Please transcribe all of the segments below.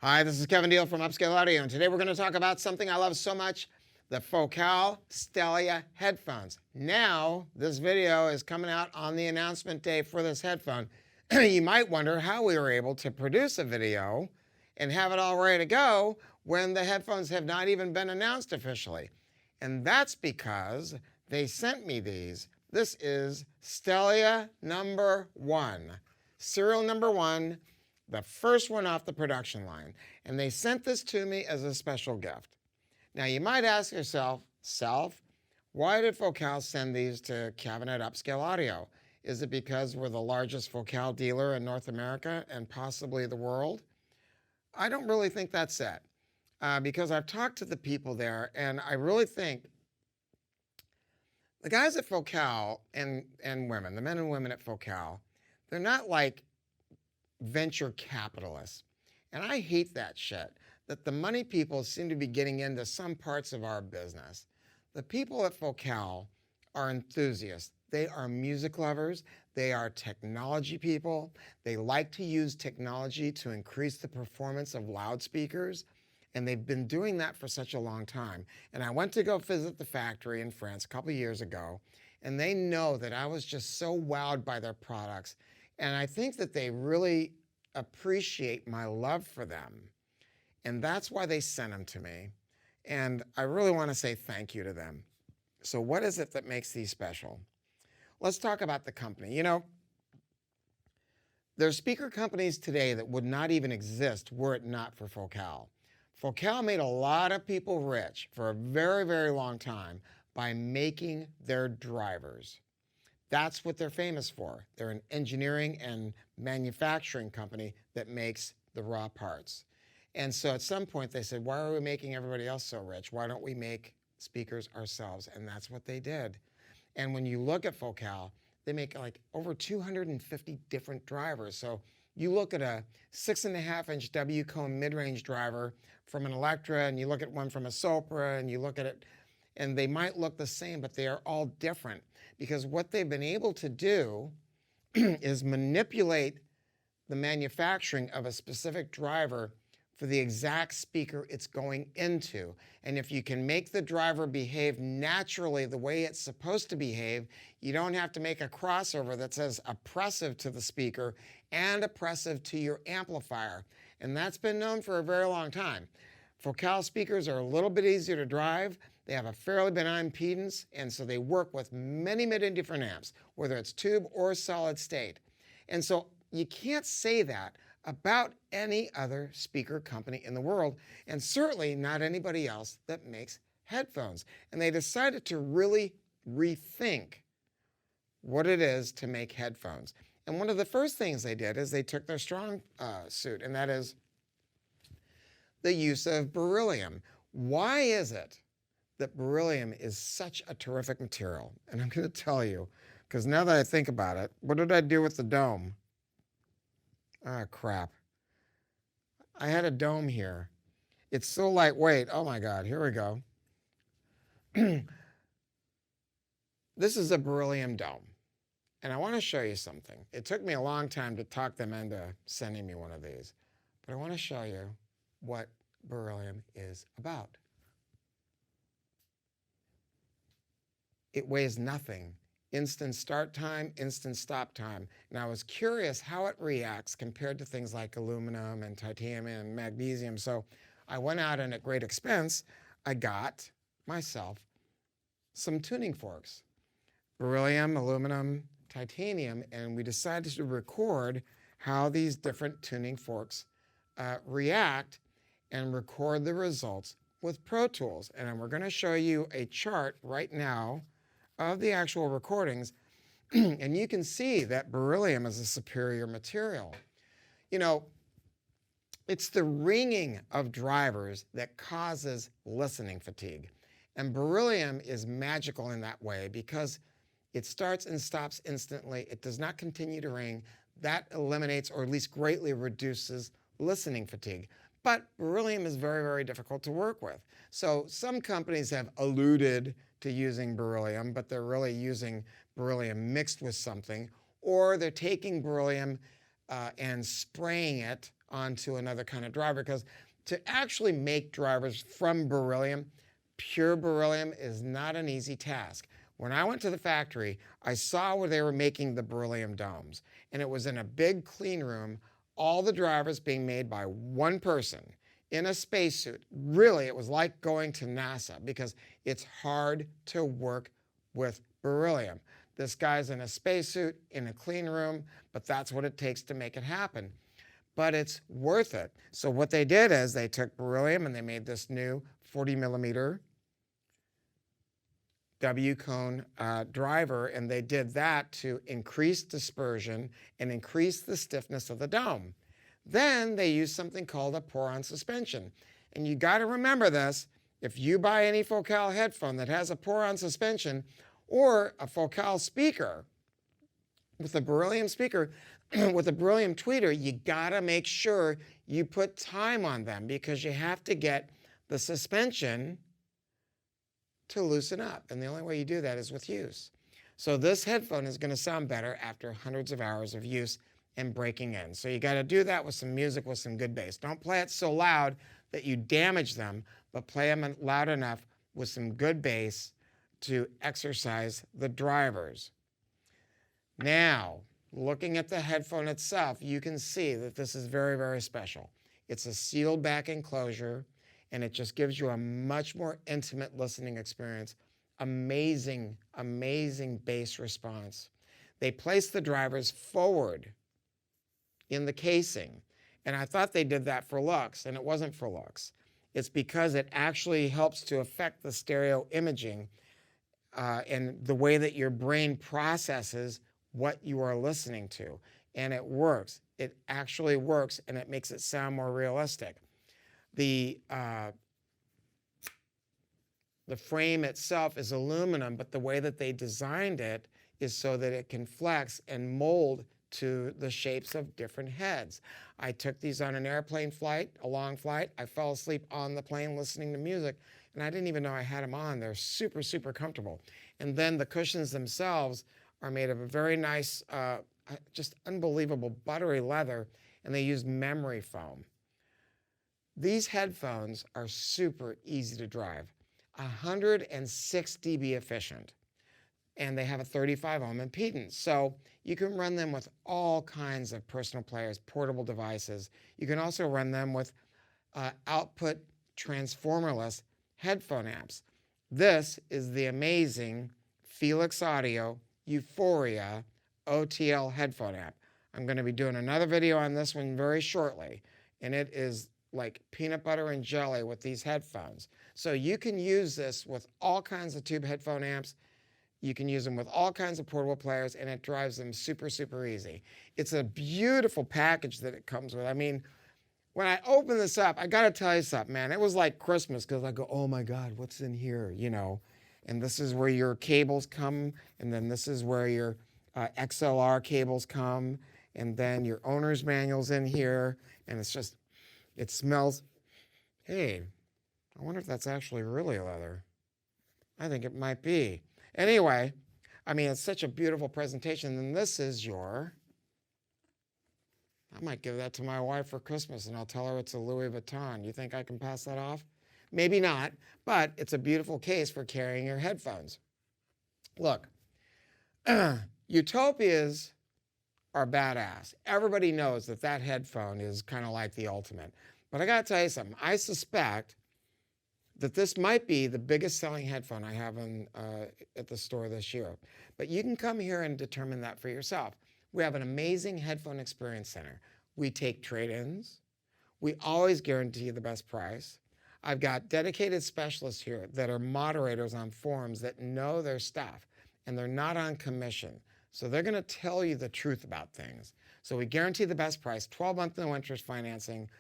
Hi, this is Kevin Deal from Upscale Audio, and today we're going to talk about something I love so much, the Focal Stellia headphones. Now, this video is coming out on the announcement day for this headphone. You might wonder how we were able to produce a video and have it all ready to go when the headphones have not even been announced officially. And that's because they sent me these. This is Stellia number 1, serial number 1. The first one off the production line. And they sent this to me as a special gift. Now you might ask yourself, why did Focal send these to Cabinet Upscale Audio? Is it because we're the largest Focal dealer in North America and possibly the world? I don't really think that's it. Because I've talked to the people there, and I really think the guys at Focal and women, the men and women at Focal, they're not like venture capitalists. And I hate that shit, that the money people seem to be getting into some parts of our business. The people at Focal are enthusiasts. They are music lovers. They are technology people. They like to use technology to increase the performance of loudspeakers. And they've been doing that for such a long time. And I went to go visit the factory in France a couple of years ago, and they know that I was just so wowed by their products. And I think that they really appreciate my love for them. And that's why they sent them to me. And I really want to say thank you to them. So what is it that makes these special? Let's talk about the company. You know, there's speaker companies today that would not even exist were it not for Focal. Focal made a lot of people rich for a very, very long time by making their drivers. That's what they're famous for. They're an engineering and manufacturing company that makes the raw parts. And so at some point they said, why are we making everybody else so rich? Why don't we make speakers ourselves? And that's what they did. And when you look at Focal, they make like over 250 different drivers. So you look at a 6.5-inch W-cone mid-range driver from an Electra, and you look at one from a Sopra, and you look at it, and they might look the same, but they are all different. Because what they've been able to do is manipulate the manufacturing of a specific driver for the exact speaker it's going into. And if you can make the driver behave naturally the way it's supposed to behave, you don't have to make a crossover that says oppressive to the speaker and oppressive to your amplifier. And that's been known for a very long time. Focal speakers are a little bit easier to drive. They have a fairly benign impedance, and so they work with many, many different amps, whether it's tube or solid state. And so you can't say that about any other speaker company in the world, and certainly not anybody else that makes headphones. And they decided to really rethink what it is to make headphones. And one of the first things they did is they took their strong suit, and that is the use of beryllium. Why is it that beryllium is such a terrific material? And I'm going to tell you, because now that I think about it, what did I do with the dome? Ah, crap. I had a dome here. It's so lightweight. Oh my God, here we go. This is a beryllium dome. And I want to show you something. It took me a long time to talk them into sending me one of these. But I want to show you what beryllium is about. It weighs nothing. Instant start time, instant stop time. And I was curious how it reacts compared to things like aluminum and titanium and magnesium. So I went out, and at great expense, I got myself some tuning forks. Beryllium, aluminum, titanium, and we decided to record how these different tuning forks react and record the results with Pro Tools. And we're going to show you a chart right now of the actual recordings, and you can see that beryllium is a superior material. You know, it's the ringing of drivers that causes listening fatigue. And beryllium is magical in that way because it starts and stops instantly. It does not continue to ring. That eliminates, or at least greatly reduces, listening fatigue. But beryllium is very, very difficult to work with. So some companies have alluded to using beryllium, but they're really using beryllium mixed with something, or they're taking beryllium and spraying it onto another kind of driver, because to actually make drivers from beryllium, pure beryllium, is not an easy task. When I went to the factory, I saw where they were making the beryllium domes, and it was in a big clean room, all the drivers being made by one person in a spacesuit. Really, it was like going to NASA, because it's hard to work with beryllium. This guy's in a spacesuit in a clean room, but that's what it takes to make it happen. But it's worth it. So what they did is they took beryllium and they made this new 40 millimeter W-cone driver, and they did that to increase dispersion and increase the stiffness of the dome. Then they used something called a pour-on suspension. And you got to remember this: if you buy any Focal headphone that has a pour-on suspension or a Focal speaker with a beryllium speaker, with a beryllium tweeter, you got to make sure you put time on them, because you have to get the suspension to loosen up. And the only way you do that is with use. So this headphone is going to sound better after hundreds of hours of use and breaking in. So you got to do that with some music, with some good bass. Don't play it so loud that you damage them, but play them loud enough with some good bass to exercise the drivers. Now, looking at the headphone itself, you can see that this is very, very special. It's a sealed back enclosure, and it just gives you a much more intimate listening experience. Amazing, amazing bass response. They place the drivers forward in the casing, and I thought they did that for looks, and it wasn't for looks. It's because it actually helps to affect the stereo imaging and the way that your brain processes what you are listening to. And it works. It actually works, and it makes it sound more realistic. The frame itself is aluminum, but the way that they designed it is so that it can flex and mold to the shapes of different heads. I took these on an airplane flight, a long flight. I fell asleep on the plane listening to music, and I didn't even know I had them on. They're super, super comfortable. And then the cushions themselves are made of a very nice, just unbelievable buttery leather, and they use memory foam. These headphones are super easy to drive, 106 dB efficient, and they have a 35 ohm impedance. So you can run them with all kinds of personal players, portable devices. You can also run them with output transformerless headphone amps. This is the amazing Felix Audio Euphoria OTL headphone amp. I'm going to be doing another video on this one very shortly, and it is like peanut butter and jelly with these headphones. So you can use this with all kinds of tube headphone amps. You can use them with all kinds of portable players, and it drives them super, super easy. It's a beautiful package that it comes with. I mean, when I opened this up, I got to tell you something, man. It was like Christmas, because I go, oh my God, what's in here, you know? And this is where your cables come, and then this is where your XLR cables come, and then your owner's manual's in here, and it's just, it smells, hey, I wonder if that's actually really leather. I think it might be. Anyway, I mean, it's such a beautiful presentation. And this is your, I might give that to my wife for Christmas, and I'll tell her it's a Louis Vuitton. You think I can pass that off? Maybe not, but it's a beautiful case for carrying your headphones. Look, Utopias are badass. Everybody knows that that headphone is kind of like the ultimate. But I got to tell you something. I suspect that this might be the biggest selling headphone I have at the store this year. But you can come here and determine that for yourself. We have an amazing headphone experience center. We take trade-ins. We always guarantee the best price. I've got dedicated specialists here that are moderators on forums that know their stuff, and they're not on commission. So they're going to tell you the truth about things. So we guarantee the best price, 12-month no interest financing,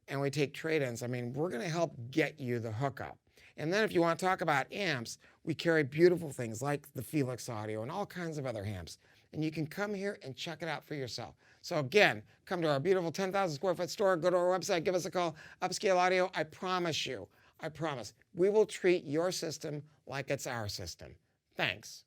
and we take trade-ins. I mean, we're going to help get you the hookup. And then if you want to talk about amps, we carry beautiful things like the Felix Audio and all kinds of other amps. And you can come here and check it out for yourself. So again, come to our beautiful 10,000 square foot store, go to our website, give us a call, Upscale Audio. I promise you, we will treat your system like it's our system. Thanks.